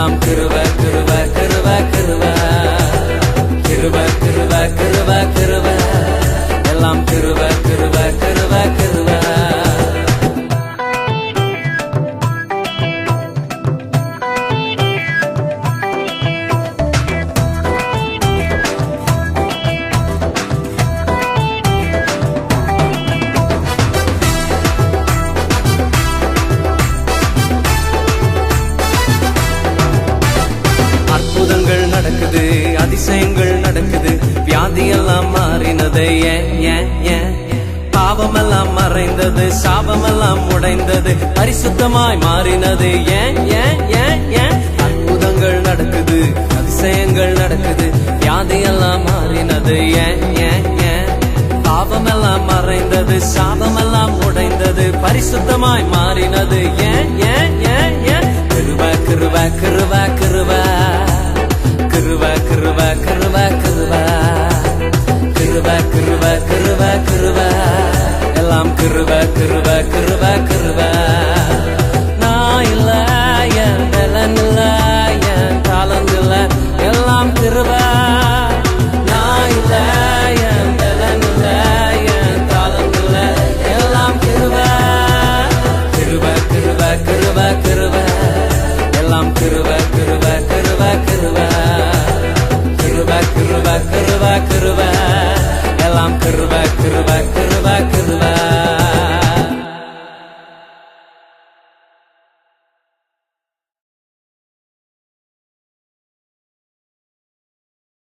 எல்லாம் கிருப கிருப கிருப கிருப கிருப கிருப கிருப கிருப எல்லாம் கிருப கிருப கிருப கிருப. அற்புதங்கள் நடக்குது, அதிசயங்கள் நடக்குது, வியாதியெல்லாம் மாறினது, பாவமெல்லாம் மறைந்தது, சாபமெல்லாம் உடைந்தது, பரிசுத்தமாய் மாறினது. அற்புதங்கள் நடக்குது, அதிசயங்கள் நடக்குது, வியாதியெல்லாம் மாறினது, பாவமெல்லாம் மறைந்தது, சாபமெல்லாம் உடைந்தது, பரிசுத்தமாய் மாறினது. கிருப கிருப கிருப கிருப கிருப கிருப கிருப கிருப கிருப கிருப கிருப கிருப எல்லாம் கிருப கிருப கிருப கிருப. நான் இல்ல, என் பலன் இல்ல, என் தாளந்து இல்ல, எல்லாம் கிருப. நான் இல்ல, என் பலன் இல்ல, என் தாளந்து இல்ல, எல்லாம் கிருப. கிருப கிருப கிருப கிருப எல்லாம் கிருப கிருப கிருப கிருப கிருப கிருப கிருப கிருப எல்லாம் கிருப கிருப கிருப கிருப.